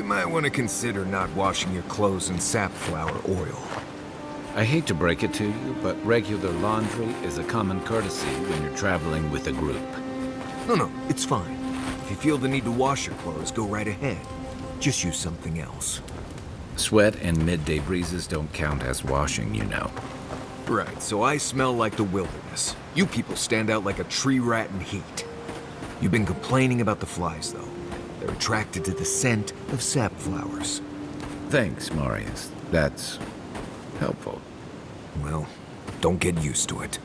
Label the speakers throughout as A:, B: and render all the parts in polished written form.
A: might want to consider not washing your clothes in safflower oil.
B: I hate to break it to you, but regular laundry is a common courtesy when you're traveling with a group.
A: No, it's fine. If you feel the need to wash your clothes, go right ahead. Just use something else.
B: Sweat and midday breezes don't count as washing, you know.
A: Right, so I smell like the wilderness. You people stand out like a tree rat in heat. You've been complaining about the flies, though. They're attracted to the scent of sap flowers.
B: Thanks, Marius. That's helpful.
A: Well, don't get used to it.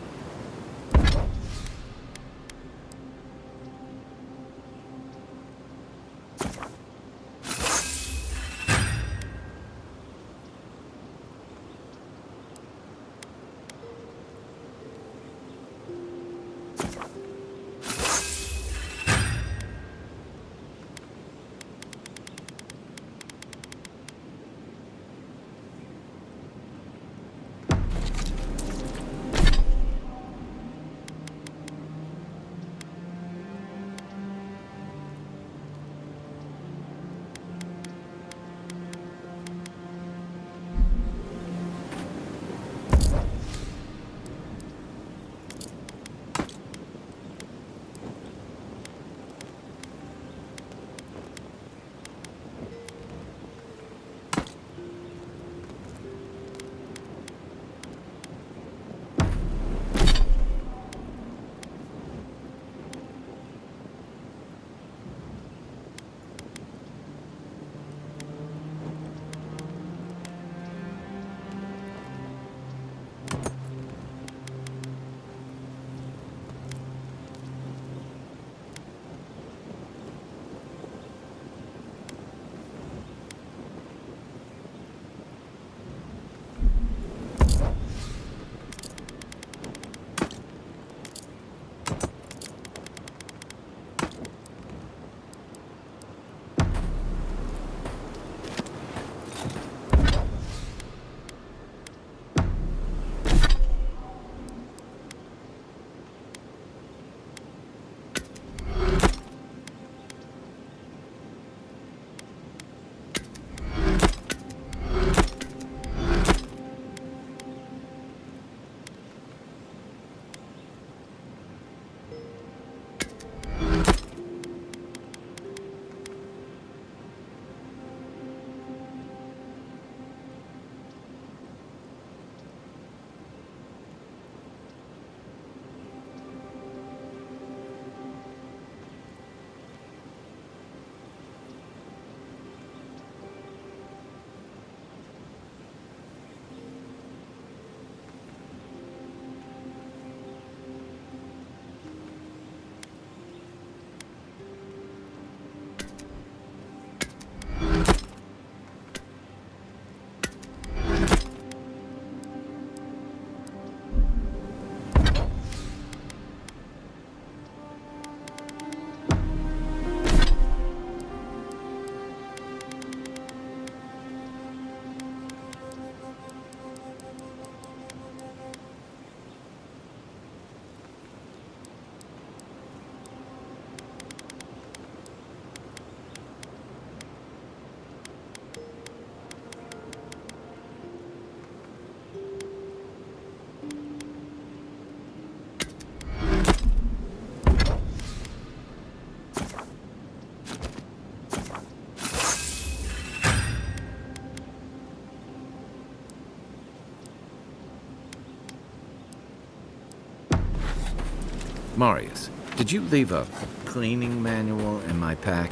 B: Marius, did you leave a cleaning manual in my pack?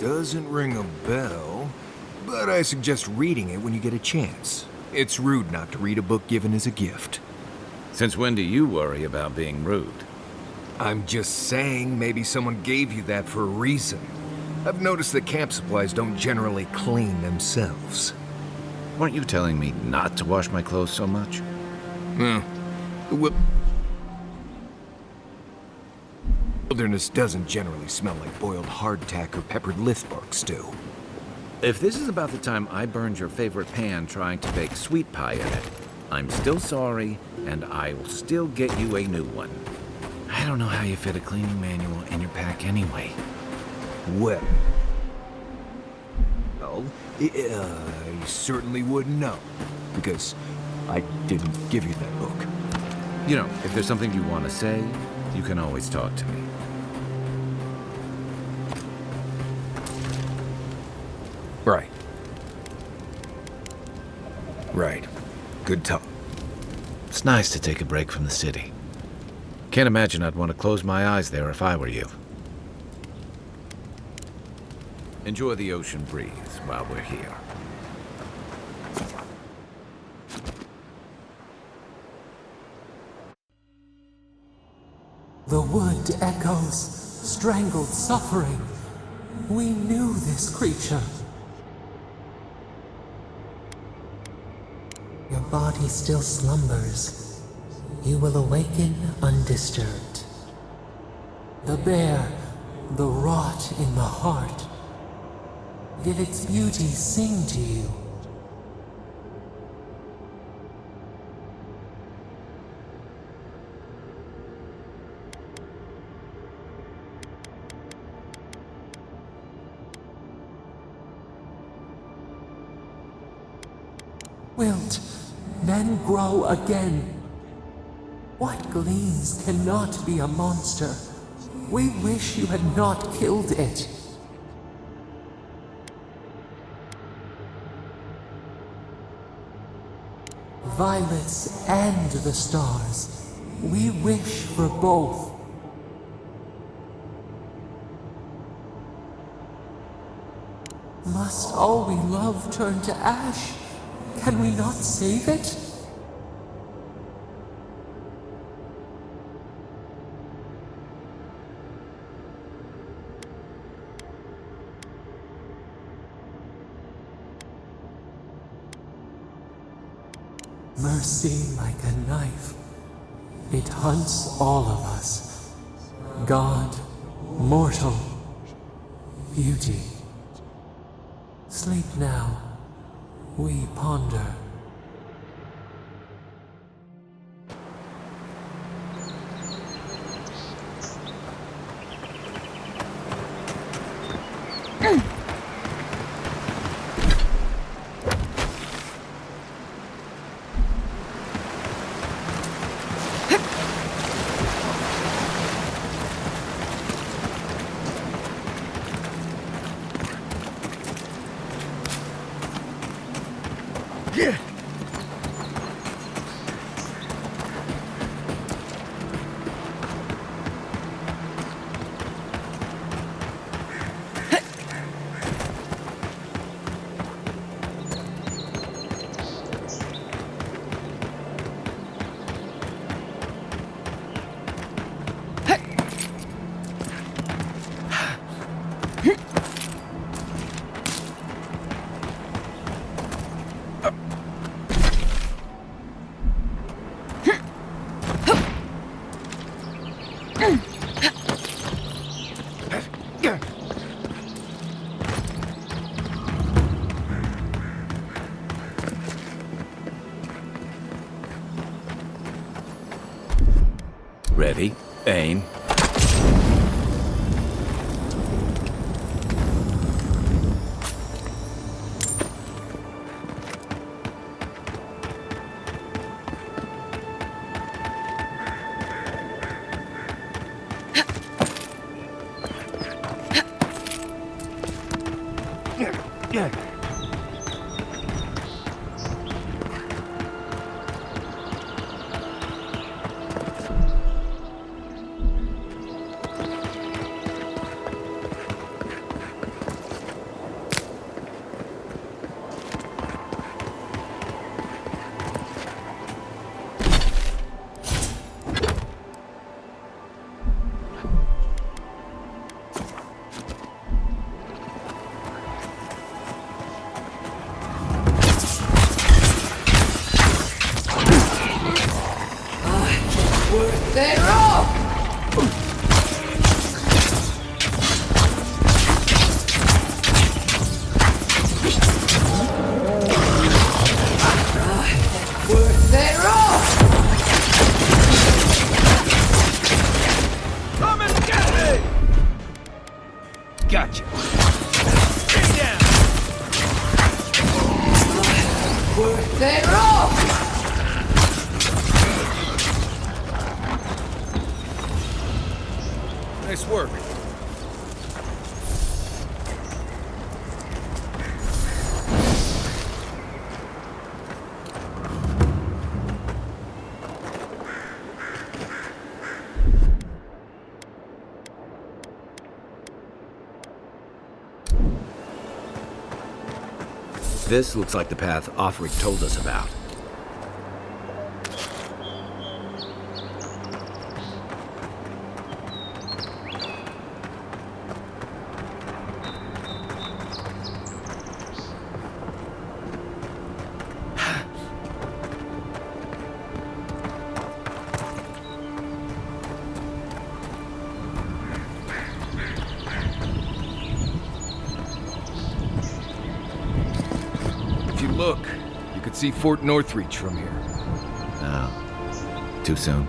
A: Doesn't ring a bell, but I suggest reading it when you get a chance. It's rude not to read a book given as a gift.
B: Since when do you worry about being rude?
A: I'm just saying maybe someone gave you that for a reason. I've noticed that camp supplies don't generally clean themselves.
B: Weren't you telling me not to wash my clothes so much?
A: The wilderness doesn't generally smell like boiled hardtack or peppered lithbark stew.
B: If this is about the time I burned your favorite pan trying to bake sweet pie in it, I'm still sorry, and I will still get you a new one. I don't know how you fit a cleaning manual in your pack anyway.
A: Well, well, I certainly wouldn't know. Because I didn't give you that book.
B: You know, if there's something you want to say, you can always talk to me.
A: Right. Right. Good talk.
B: It's nice to take a break from the city. Can't imagine I'd want to close my eyes there if I were you. Enjoy the ocean breeze while we're here.
C: The wood echoes, strangled suffering. We knew this creature. Your body still slumbers. You will awaken undisturbed. The bear, the rot in the heart. Did its beauty sing to you? Wilt then grow again. What gleams cannot be a monster? We wish you had not killed it. Violets and the stars. We wish for both. Must all we love turn to ash? Can we not save it? Mercy like a knife. It hunts all of us. God, mortal, beauty. Sleep now. We ponder.
B: Ready, aim.
A: Gotcha. Stay down. Nice work.
B: This looks like the path Offric told us about.
A: If you look, you could see Fort Northreach from here.
B: Oh, too soon.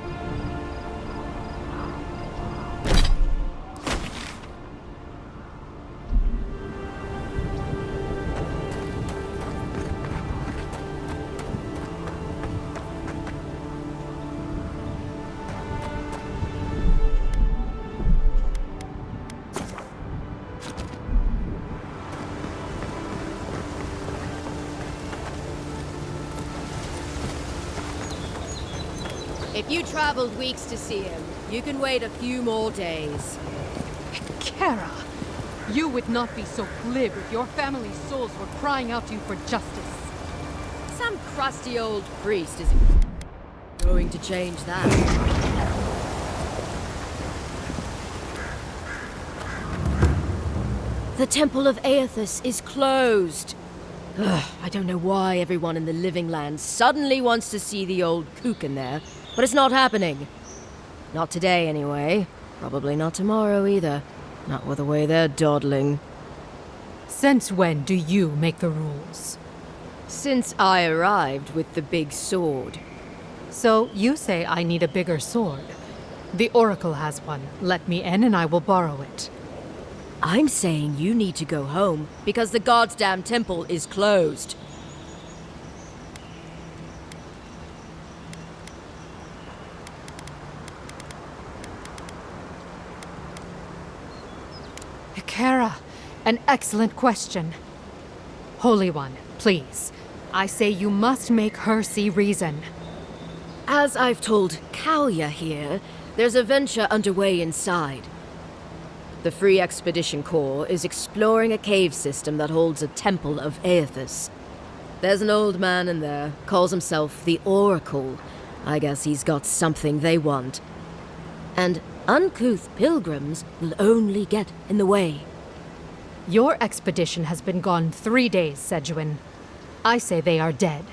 D: If you traveled weeks to see him, you can wait a few more days.
E: Kara, you would not be so glib if your family's souls were crying out to you for justice.
D: Some crusty old priest isn't going to change that. The Temple of Aethys is closed. Ugh, I don't know why everyone in the Living Land suddenly wants to see the old kook in there, but it's not happening. Not today, anyway. Probably not tomorrow, either. Not with the way they're dawdling.
E: Since when do you make the rules?
D: Since I arrived with the big sword.
E: So you say I need a bigger sword. The Oracle has one. Let me in and I will borrow it.
D: I'm saying you need to go home because the goddamn temple is closed.
E: Kara, an excellent question. Holy One, please. I say you must make her see reason.
D: As I've told Kalya here, there's a venture underway inside. The Free Expedition Corps is exploring a cave system that holds a temple of Aethys. There's an old man in there, calls himself the Oracle. I guess he's got something they want. And uncouth pilgrims will only get in the way.
E: Your expedition has been gone 3 days, Sejuan. I say they are dead.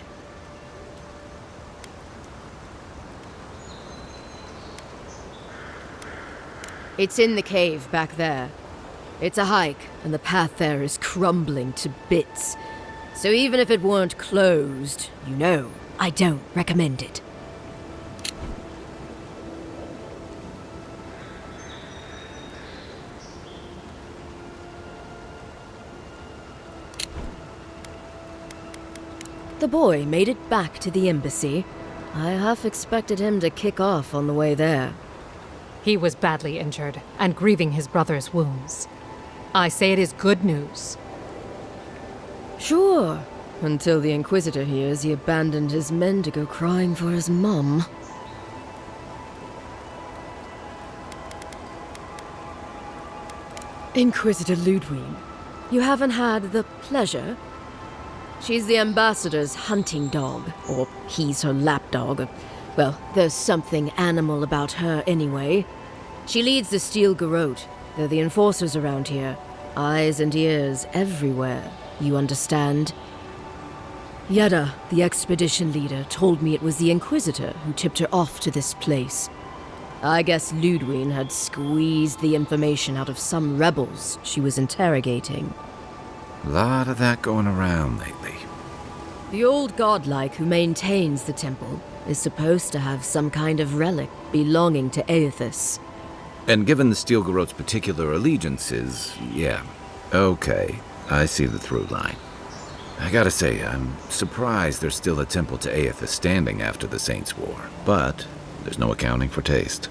D: It's in the cave back there. It's a hike, and the path there is crumbling to bits. So even if it weren't closed, you know, I don't recommend it. The boy made it back to the embassy. I half expected him to kick off on the way there.
E: He was badly injured and grieving his brother's wounds. I say it is good news.
D: Sure, until the Inquisitor hears he abandoned his men to go crying for his mum. Inquisitor Ludwig, you haven't had the pleasure? She's the ambassador's hunting dog, or he's her lapdog. Well, there's something animal about her anyway. She leads the Steel Garrote. They're the enforcers around here. Eyes and ears everywhere. You understand? Yeda, the expedition leader, told me it was the Inquisitor who tipped her off to this place. I guess Ludwig had squeezed the information out of some rebels she was interrogating.
B: A lot of that going around lately.
D: The old godlike who maintains the temple is supposed to have some kind of relic belonging to Aethys.
B: And given the Steel Garrote's particular allegiances, yeah. Okay, I see the through line. I gotta say, I'm surprised there's still a temple to Aethys standing after the Saints' War. But there's no accounting for taste.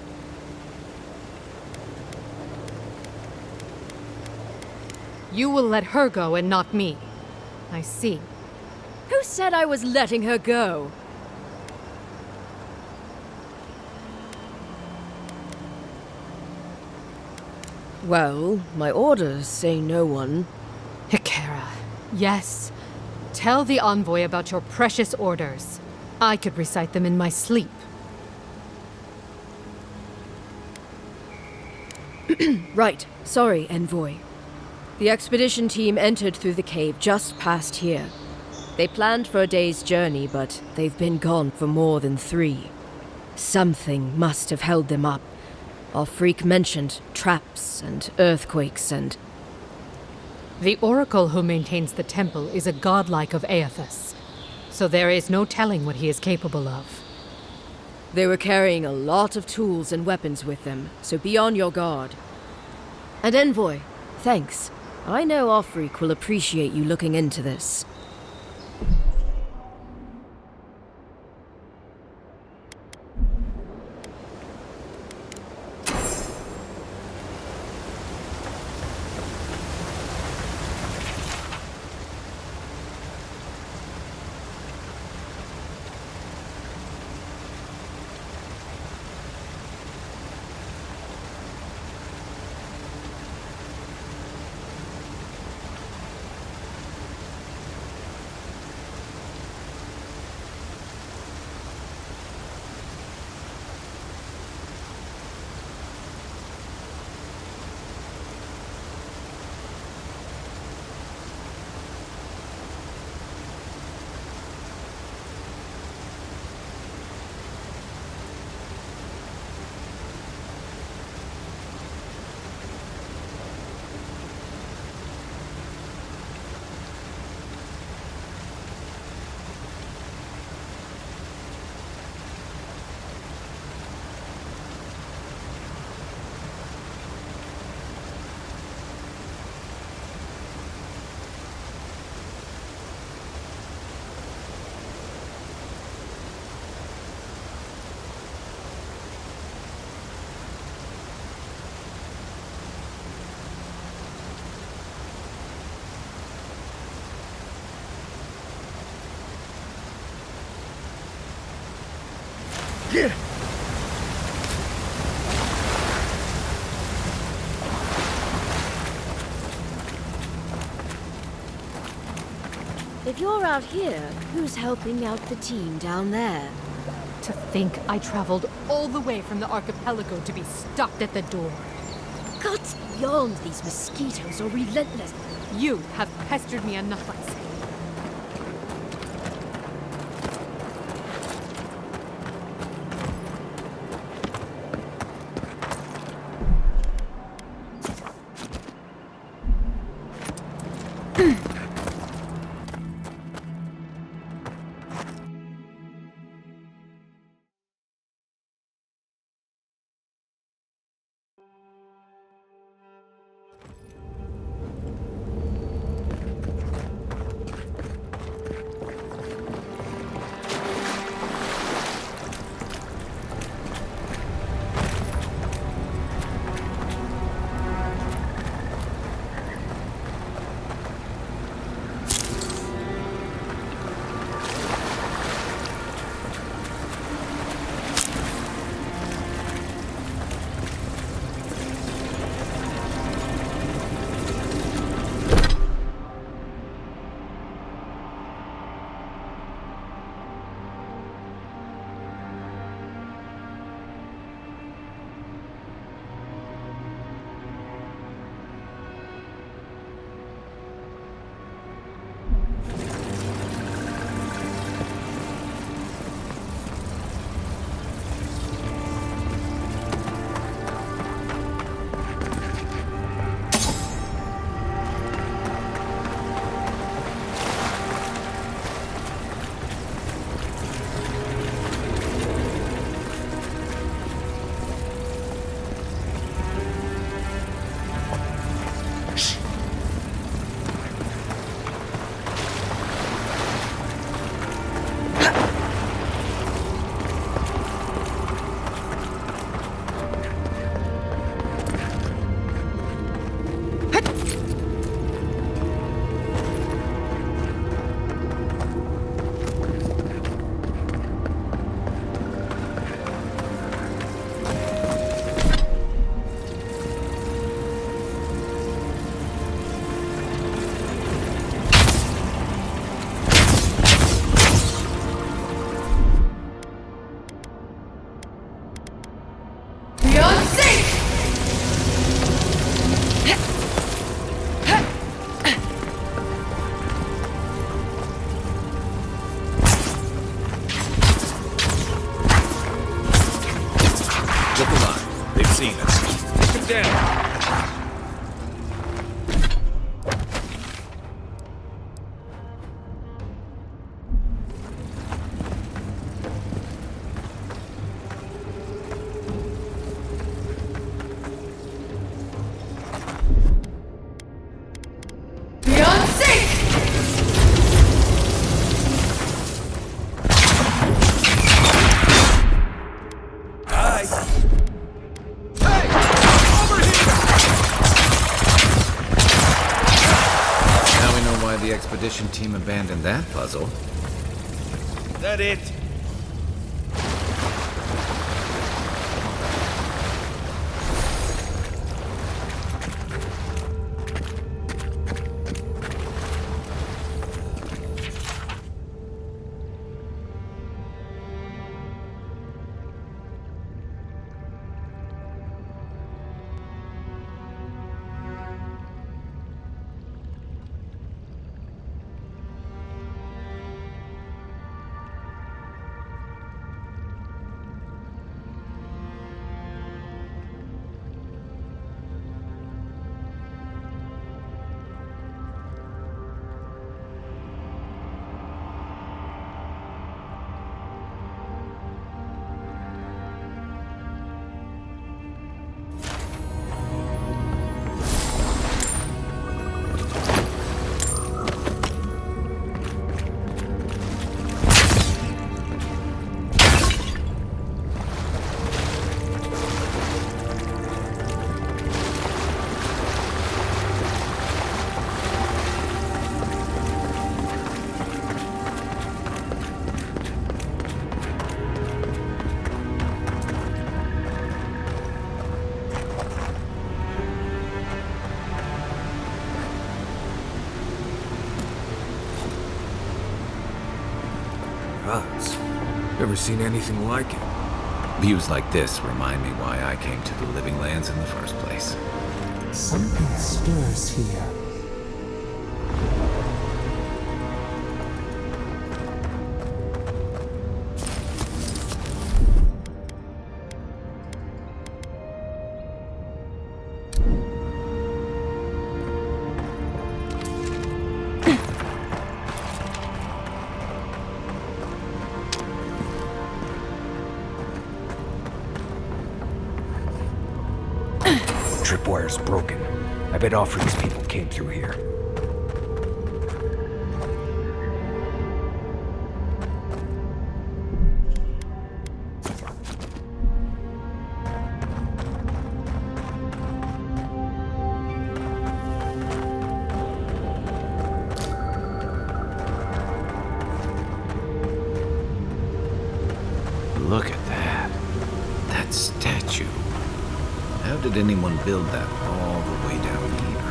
E: You will let her go and not me. I see.
D: Who said I was letting her go? Well, my orders say no one.
E: Hikera. Yes. Tell the envoy about your precious orders. I could recite them in my sleep.
D: Right. Sorry, envoy. The expedition team entered through the cave just past here. They planned for a day's journey, but they've been gone for more than 3. Something must have held them up. Our freak mentioned traps and earthquakes and...
E: The oracle who maintains the temple is a godlike of Aethys, so there is no telling what he is capable of.
D: They were carrying a lot of tools and weapons with them, so be on your guard. And envoy, thanks. I know our freak will appreciate you looking into this. If you're out here, who's helping out the team down there?
E: To think I traveled all the way from the archipelago to be stopped at the door.
D: Gods beyond, these mosquitoes are relentless.
E: You have pestered me enough, I say.
A: seen us. Take him down.
E: Beyond sync!
A: Hi. Hey! Over here!
B: Now we know why the expedition team abandoned that puzzle.
A: Is that it?
F: Gods. Never seen anything like it.
B: Views like this remind me why I came to the Living Lands in the first place.
C: Something stirs here.
F: Tripwire's broken. I bet Offred's people came through here.
B: Look at that. That statue. How did anyone build that all the way down here?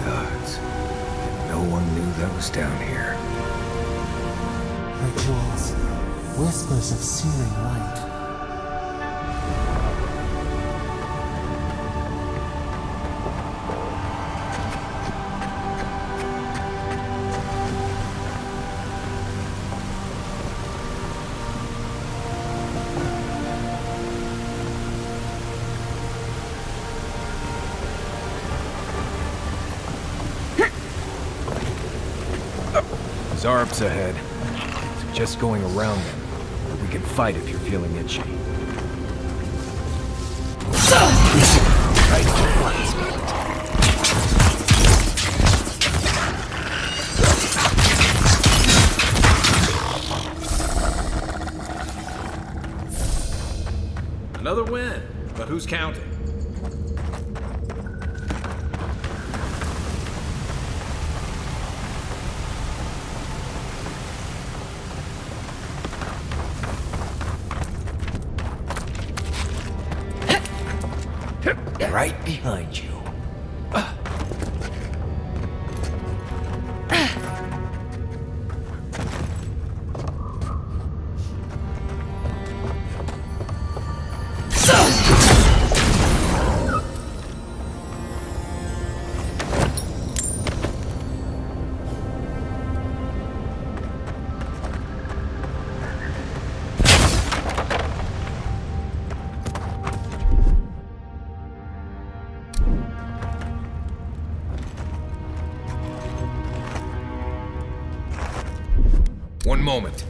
F: Gods. No one knew that was down here.
C: Rituals, whispers of searing light.
F: Zarps ahead. Suggest going around them. We can fight if you're feeling itchy. Right to blood spot.
B: Another win, but who's counting?
F: Right behind you.
A: moment.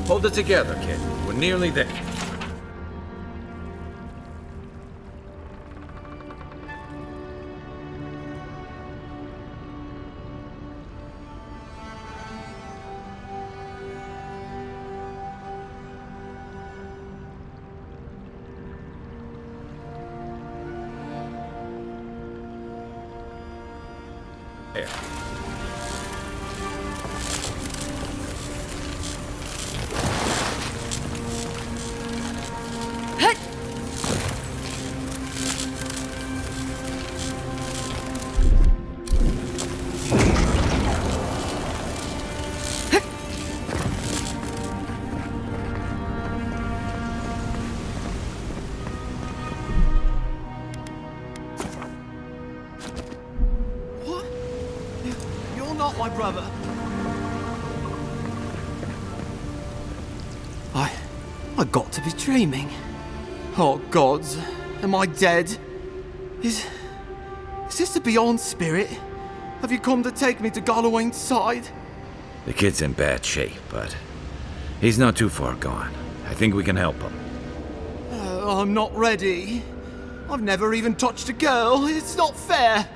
B: Hold it together, kid. We're nearly there. There.
G: What? You're not my brother. I got to be dreaming. Oh gods, am I dead? Is this the Beyond Spirit? Have you come to take me to Galloway's side?
B: The kid's in bad shape, but he's not too far gone. I think we can help him.
G: I'm not ready. I've never even touched a girl. It's not fair.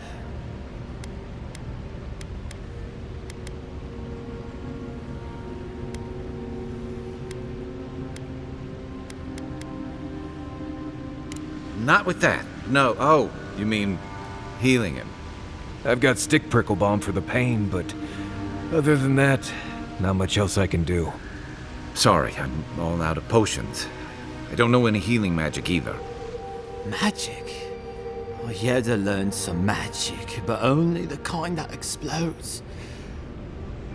B: Not with that. No. Oh, you mean healing him?
F: I've got stick prickle balm for the pain, but other than that, not much else I can do.
B: Sorry, I'm all out of potions. I don't know any healing magic either.
G: Magic? I had to learn some magic, but only the kind that explodes.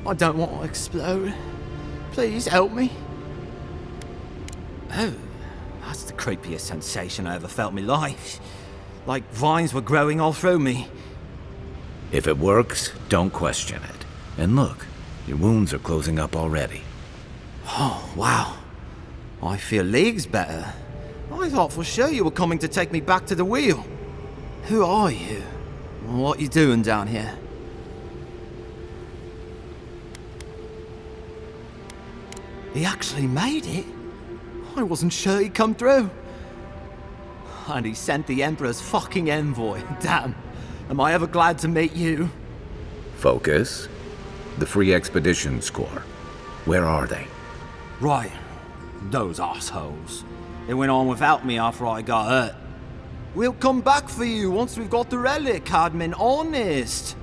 G: I don't want to explode. Please help me. Oh, that's the creepiest sensation I ever felt in my life. Like vines were growing all through me.
B: If it works, don't question it. And look, your wounds are closing up already.
G: Oh, wow. I feel leagues better. I thought for sure you were coming to take me back to the wheel. Who are you? What you doing down here? He actually made it? I wasn't sure he'd come through. And he sent the Emperor's fucking envoy. Damn. Am I ever glad to meet you?
B: Focus. The Free Expeditions Corps. Where are they?
G: Right. Those assholes. They went on without me after I got hurt. We'll come back for you once we've got the relic, Admin. Honest.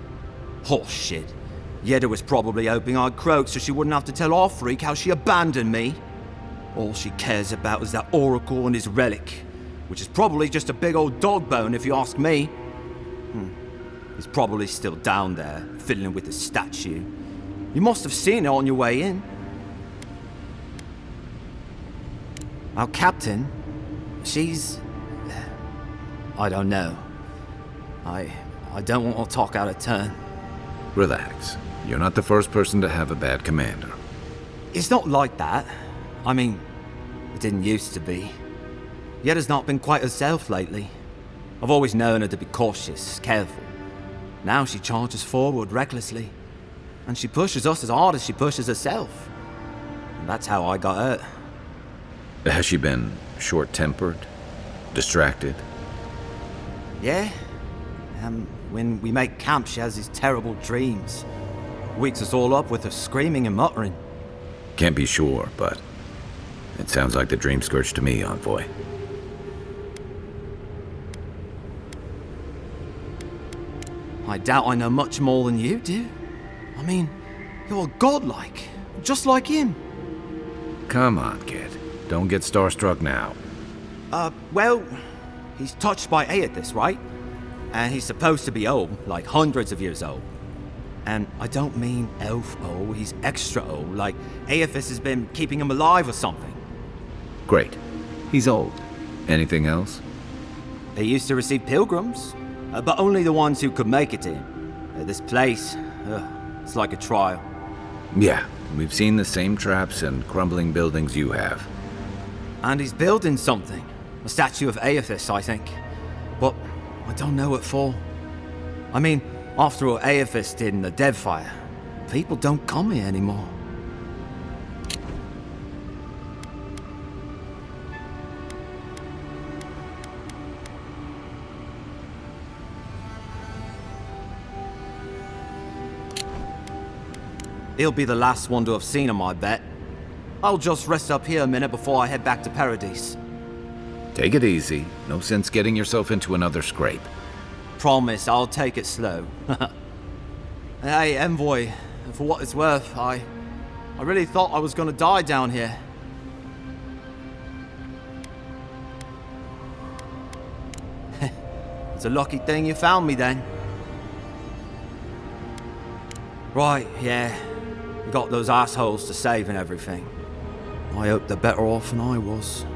G: Oh, shit. Yeda was probably hoping I'd croak so she wouldn't have to tell our freak how she abandoned me. All she cares about is that Oracle and his relic, which is probably just a big old dog bone if you ask me. He's probably still down there, fiddling with the statue. You must have seen it on your way in. Our captain, she's... I don't know. I don't want to talk out of turn.
B: Relax. You're not the first person to have a bad commander.
G: It's not like that. I mean, it didn't used to be. Yetta's not been quite herself lately. I've always known her to be cautious, careful. Now she charges forward recklessly. And she pushes us as hard as she pushes herself. And that's how I got hurt.
B: Has she been short-tempered? Distracted?
G: Yeah? When we make camp, she has these terrible dreams. Wakes us all up with her screaming and muttering.
B: Can't be sure, but it sounds like the dream scourge to me, Envoy.
G: I doubt I know much more than you do. I mean, you're godlike, just like him.
B: Come on, kid. Don't get starstruck now.
G: Well, he's touched by Aethys, right? And he's supposed to be old, like hundreds of years old. And I don't mean elf old, he's extra old, like Aethys has been keeping him alive or something.
B: Great. He's old. Anything else?
G: He used to receive pilgrims, but only the ones who could make it to him. This place, it's like a trial.
B: Yeah, we've seen the same traps and crumbling buildings you have.
G: And he's building something. A statue of Aethys, I think. But I don't know what for. I mean, after all Aethys did in the Deadfire, people don't come here anymore. He'll be the last one to have seen him, I bet. I'll just rest up here a minute before I head back to Paradise.
B: Take it easy. No sense getting yourself into another scrape.
G: Promise, I'll take it slow. Hey, Envoy, for what it's worth, I really thought I was gonna die down here. It's a lucky thing you found me then. Right, yeah. We got those assholes to save and everything. I hope they're better off than I was.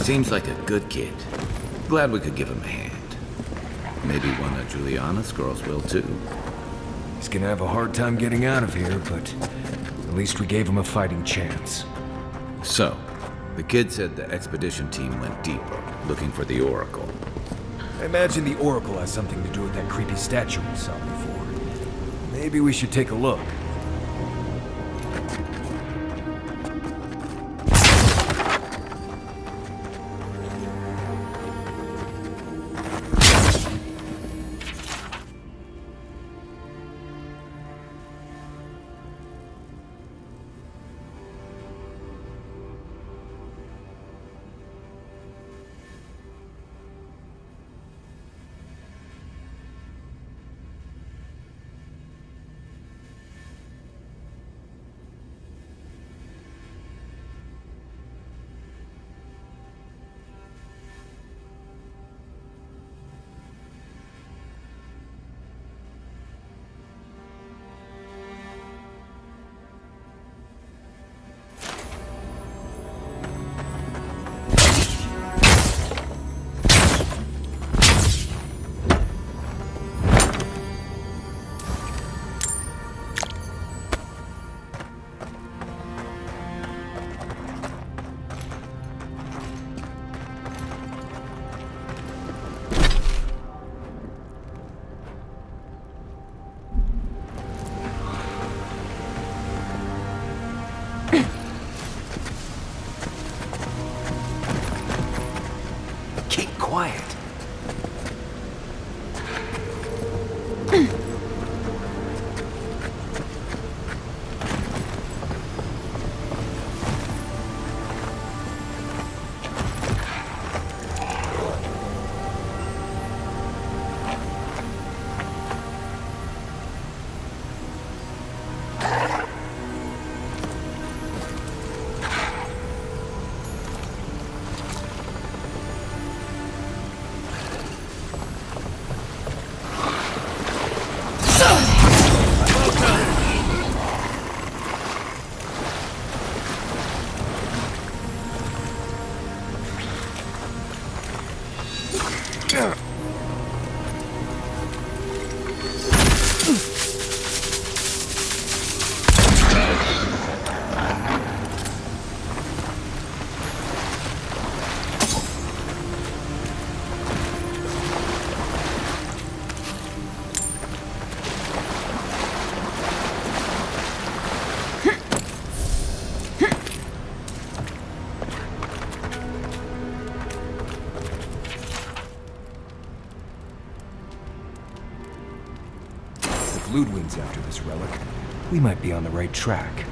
B: Seems like a good kid. Glad we could give him a hand. Maybe one of Juliana's girls will too.
F: He's gonna have a hard time getting out of here, but at least we gave him a fighting chance.
B: So, the kid said the expedition team went deeper, looking for the Oracle.
F: I imagine the Oracle has something to do with that creepy statue we saw before. Maybe we should take a look. Quiet. If Ludwig's after this relic, we might be on the right track.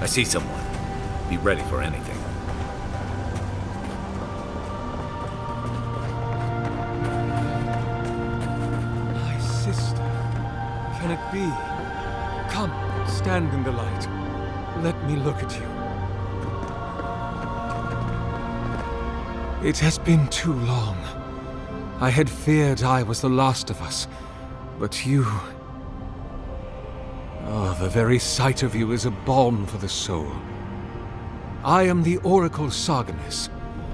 B: I see someone. Be ready for anything.
F: My sister. Can it be? Come, stand in the light. Let me look at you. It has been too long. I had feared I was the last of us, but you... Oh, the very sight of you is a balm for the soul. I am the Oracle Sargenis,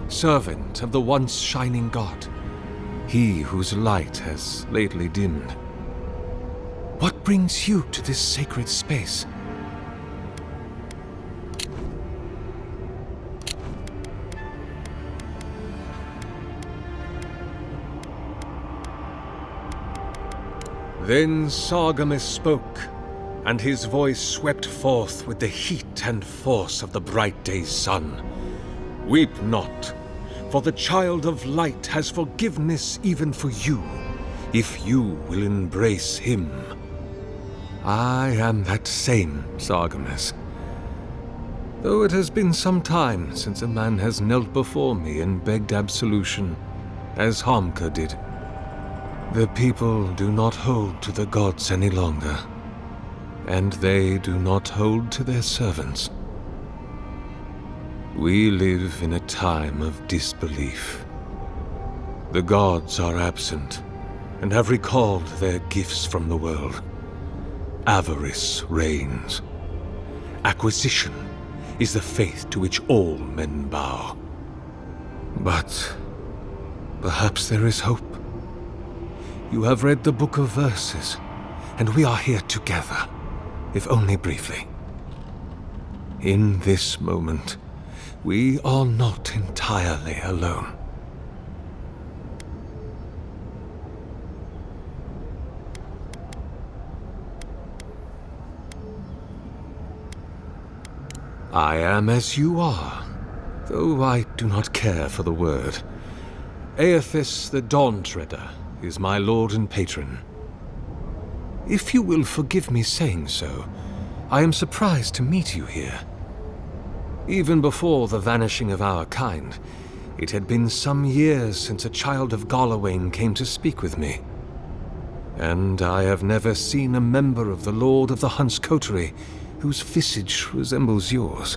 F: servant of the once shining god, he whose light has lately dimmed. What brings you to this sacred space? Then Sargemis spoke, and his voice swept forth with the heat and force of the bright day's sun. Weep not, for the child of light has forgiveness even for you, if you will embrace him. I am that same Sargemis. Though it has been some time since a man has knelt before me and begged absolution, as Hamka did. The people do not hold to the gods any longer, and they do not hold to their servants. We live in a time of disbelief. The gods are absent, and have recalled their gifts from the world. Avarice reigns. Acquisition is the faith to which all men bow. But perhaps there is hope. You have read the Book of Verses, and we are here together, if only briefly. In this moment, we are not entirely alone. I am as you are, though I do not care for the word. Aethys the Dawn Treader is my lord and patron. If you will forgive me saying so, I am surprised to meet you here. Even before the vanishing of our kind, it had been some years since a child of Garlawain came to speak with me. And I have never seen a member of the Lord of the Hunt's coterie whose visage resembles yours.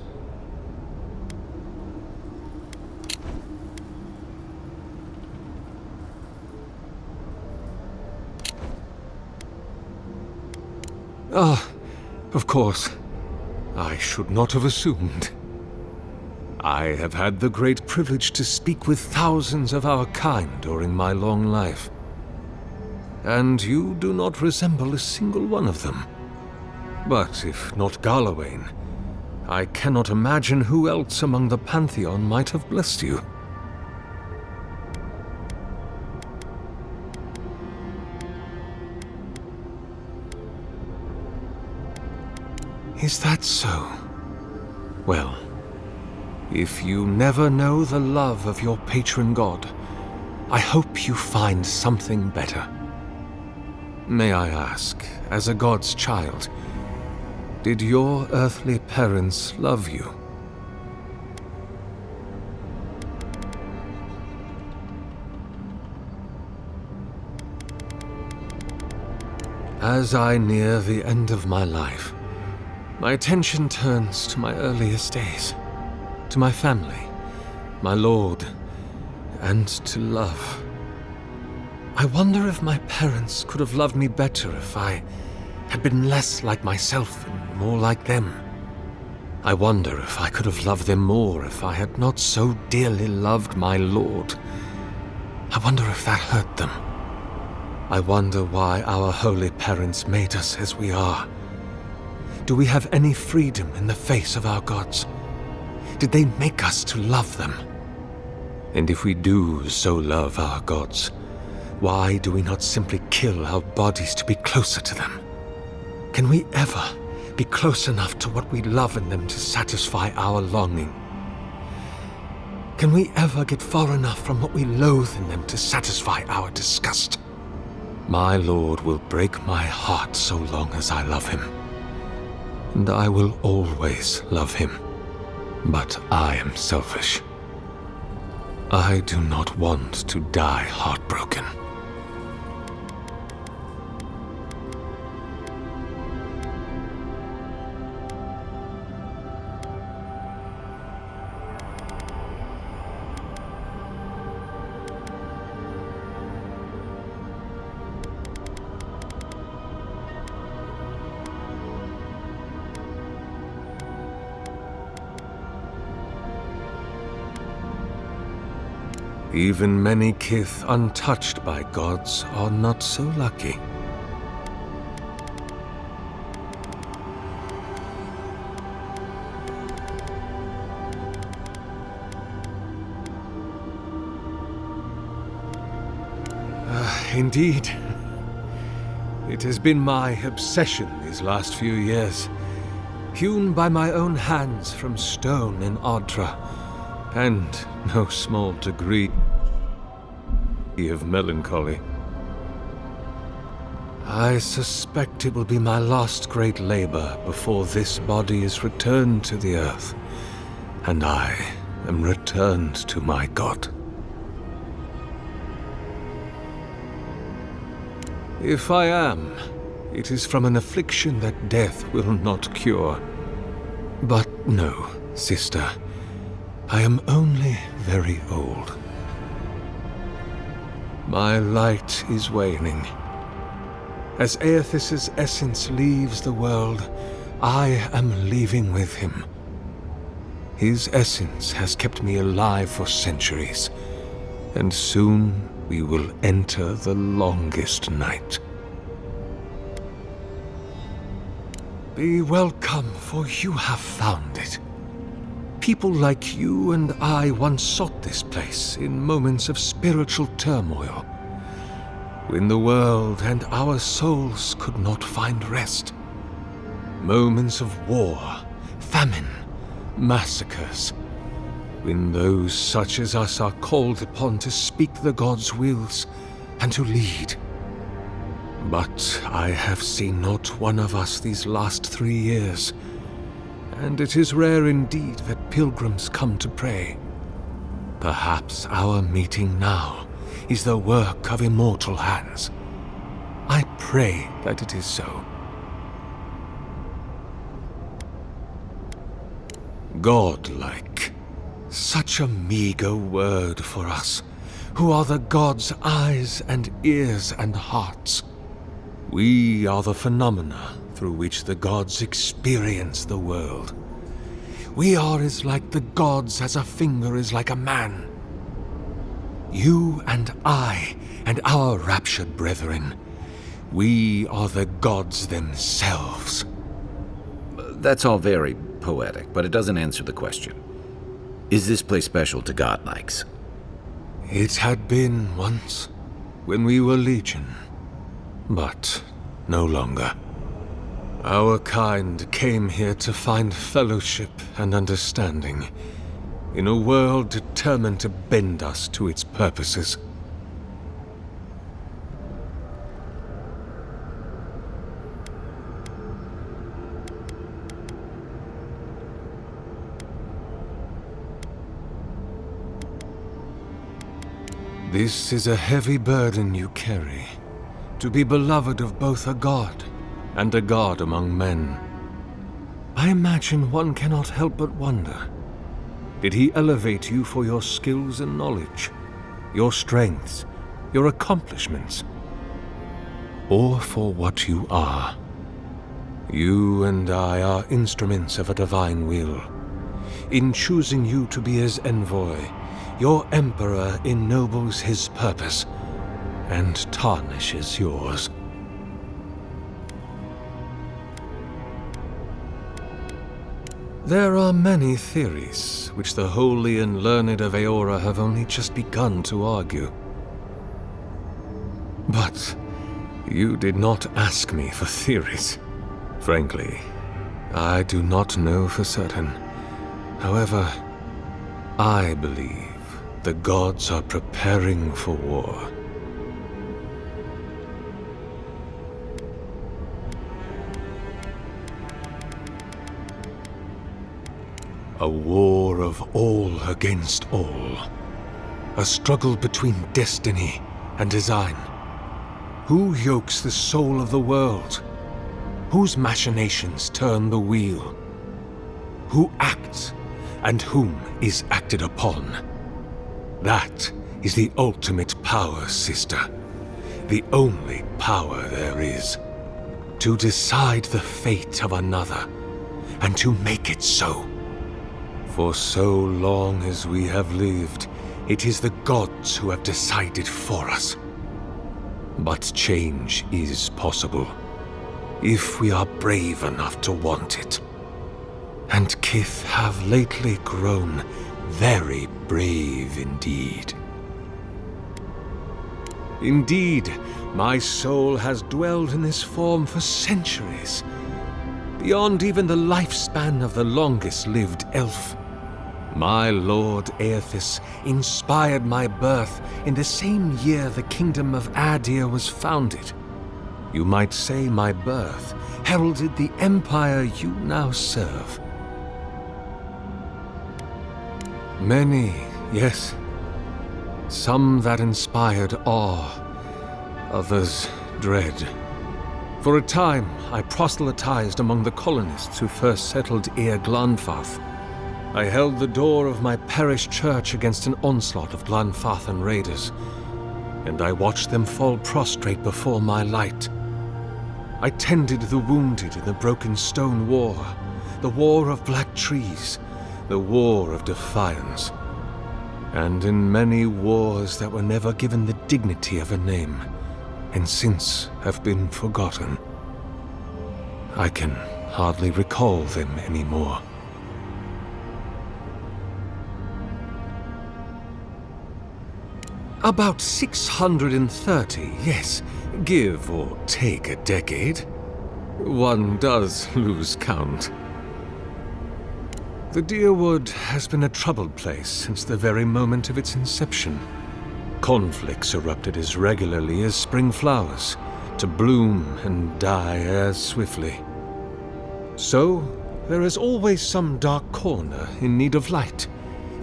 F: Ah, of course. I should not have assumed. I have had the great privilege to speak with thousands of our kind during my long life. And you do not resemble a single one of them. But if not Garlawain, I cannot imagine who else among the Pantheon might have blessed you. Is that so? Well, if you never know the love of your patron god, I hope you find something better. May I ask, as a god's child, Did your earthly parents love you? As I near the end of my life, my attention turns to my earliest days, to my family, my lord, and to love. I wonder if my parents could have loved me better if I had been less like myself and more like them. I wonder if I could have loved them more if I had not so dearly loved my lord. I wonder if that hurt them. I wonder why our holy parents made us as we are. Do we have any freedom in the face of our gods? Did they make us to love them? And if we do so love our gods, why do we not simply kill our bodies to be closer to them? Can we ever be close enough to what we love in them to satisfy our longing? Can we ever get far enough from what we loathe in them to satisfy our disgust? My lord will break my heart so long as I love him. And I will always love him. But I am selfish. I do not want to die heartbroken. Even many kith untouched by gods are not so lucky. Indeed. It has been my obsession these last few years, hewn by my own hands from stone in Ardra, and no small degree of melancholy. I suspect it will be my last great labor before this body is returned to the earth, and I am returned to my God. If I am, it is from an affliction that death will not cure. But no, sister, I am only very old. My light is waning. As Aethys' essence leaves the world, I am leaving with him. His essence has kept me alive for centuries, and soon we will enter the longest night. Be welcome, for you have found it. People like you and I once sought this place in moments of spiritual turmoil, when the world and our souls could not find rest. Moments of war, famine, massacres, when those such as us are called upon to speak the gods' wills and to lead. But I have seen not one of us these last 3 years, and it is rare indeed that pilgrims come to pray. Perhaps our meeting now is the work of immortal hands. I pray that it is so. Godlike. Such a meager word for us, who are the gods' eyes and ears and hearts. We are the phenomena through which the gods experience the world. We are as like the gods as a finger is like a man. You and I and our raptured brethren, we are the gods themselves.
B: That's all very poetic, but it doesn't answer the question. Is this place special to godlikes?
F: It had been once, when we were legion, but no longer. Our kind came here to find fellowship and understanding, in a world determined to bend us to its purposes. This is a heavy burden you carry, to be beloved of both a god and a god among men. I imagine one cannot help but wonder, did he elevate you for your skills and knowledge, your strengths, your accomplishments, or for what you are? You and I are instruments of a divine will. In choosing you to be his envoy, your emperor ennobles his purpose and tarnishes yours. There are many theories which the holy and learned of Eora have only just begun to argue. But you did not ask me for theories. Frankly, I do not know for certain. However, I believe the gods are preparing for war. A war of all against all. A struggle between destiny and design. Who yokes the soul of the world? Whose machinations turn the wheel? Who acts and whom is acted upon? That is the ultimate power, sister. The only power there is. To decide the fate of another, and to make it so. For so long as we have lived, it is the gods who have decided for us. But change is possible, if we are brave enough to want it. And Kith have lately grown very brave indeed. Indeed, my soul has dwelled in this form for centuries, beyond even the lifespan of the longest-lived elf. My lord Aethys inspired my birth in the same year the kingdom of Adir was founded. You might say my birth heralded the empire you now serve. Many, yes. Some that inspired awe, others dread. For a time, I proselytized among the colonists who first settled Eir Glanfath. I held the door of my parish church against an onslaught of Glanfathan raiders, and I watched them fall prostrate before my light. I tended the wounded in the Broken Stone War, the War of Black Trees, the War of Defiance, and in many wars that were never given the dignity of a name, and since have been forgotten. I can hardly recall them anymore. About 630, yes, give or take a decade. One does lose count. The Deerwood has been a troubled place since the very moment of its inception. Conflicts erupted as regularly as spring flowers, to bloom and die as swiftly. So, there is always some dark corner in need of light,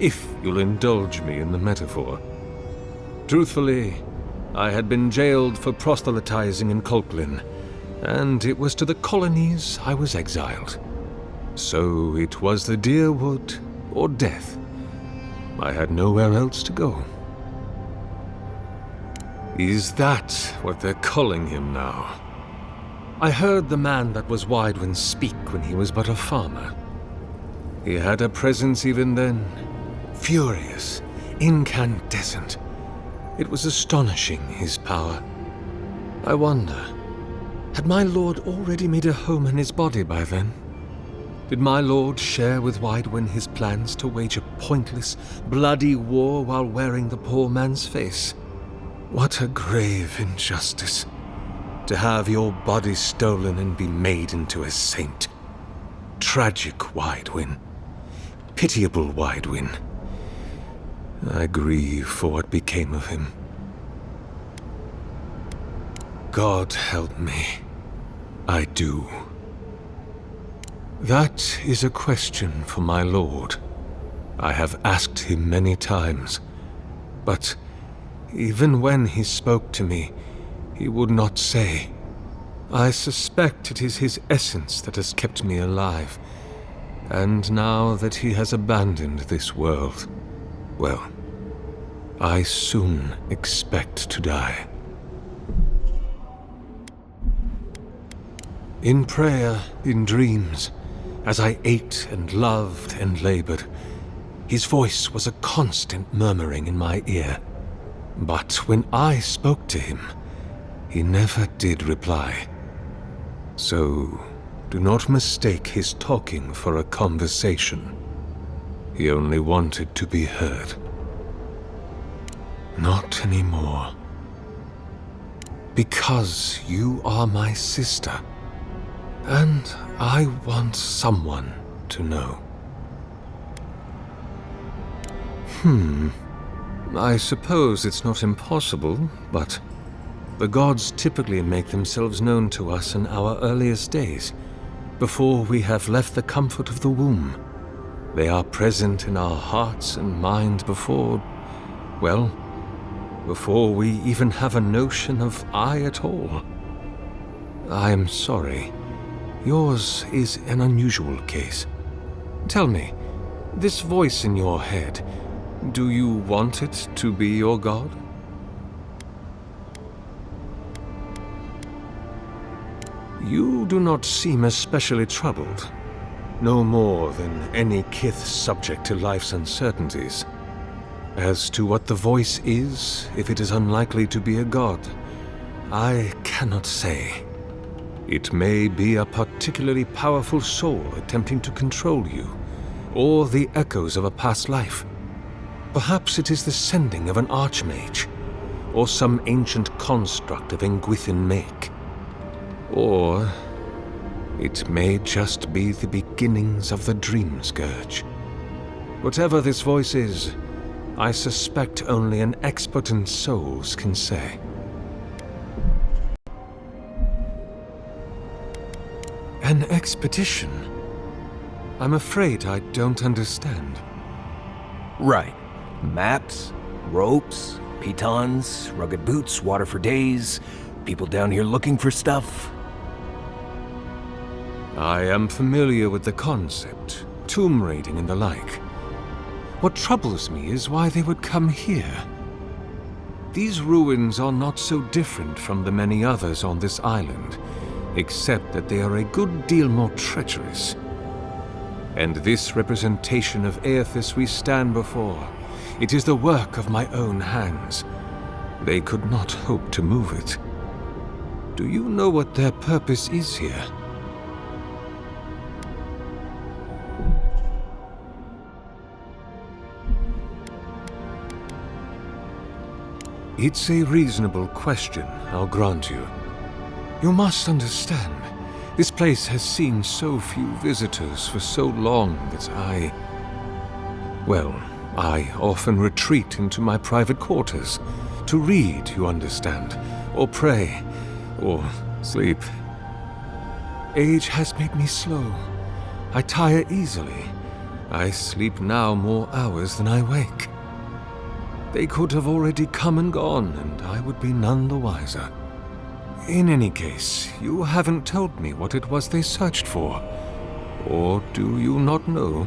F: if you'll indulge me in the metaphor. Truthfully, I had been jailed for proselytizing in Colklin, and it was to the colonies I was exiled. So it was the Deerwood or death. I had nowhere else to go. Is that what they're calling him now? I heard the man that was Widewind speak when he was but a farmer. He had a presence even then, furious, incandescent. It was astonishing, his power. I wonder, had my lord already made a home in his body by then? Did my lord share with Widewind his plans to wage a pointless, bloody war while wearing the poor man's face? What a grave injustice. To have your body stolen and be made into a saint. Tragic Widewind. Pitiable Widewind. I grieve for what became of him. God help me. I do. That is a question for my lord. I have asked him many times, but Even when he spoke to me, he would not say. I suspect it is his essence that has kept me alive. And now that he has abandoned this world, well, I soon expect to die. In prayer, in dreams, as I ate and loved and labored, his voice was a constant murmuring in my ear. But when I spoke to him, he never did reply. So, do not mistake his talking for a conversation. He only wanted to be heard. Not anymore. Because you are my sister. And I want someone to know. I suppose it's not impossible, but the gods typically make themselves known to us in our earliest days, before we have left the comfort of the womb. They are present in our hearts and mind before we even have a notion of I at all. I am sorry. Yours is an unusual case. Tell me, this voice in your head, do you want it to be your god? You do not seem especially troubled. No more than any kith subject to life's uncertainties. As to what the voice is, if it is unlikely to be a god, I cannot say. It may be a particularly powerful soul attempting to control you, or the echoes of a past life. Perhaps it is the sending of an archmage, or some ancient construct of Engwithin make. Or it may just be the beginnings of the dream scourge. Whatever this voice is, I suspect only an expert in souls can say. An expedition? I'm afraid I don't understand.
A: Right. Maps, ropes, pitons, rugged boots, water for days, people down here looking for stuff.
F: I am familiar with the concept, tomb raiding and the like. What troubles me is why they would come here. These ruins are not so different from the many others on this island, except that they are a good deal more treacherous. And this representation of Aethys we stand before, it is the work of my own hands. They could not hope to move it. Do you know what their purpose is here? It's a reasonable question, I'll grant you. You must understand, this place has seen so few visitors for so long that I often retreat into my private quarters to read, you understand, or pray, or sleep. Age has made me slow. I tire easily. I sleep now more hours than I wake. They could have already come and gone, and I would be none the wiser. In any case, you haven't told me what it was they searched for. Or do you not know?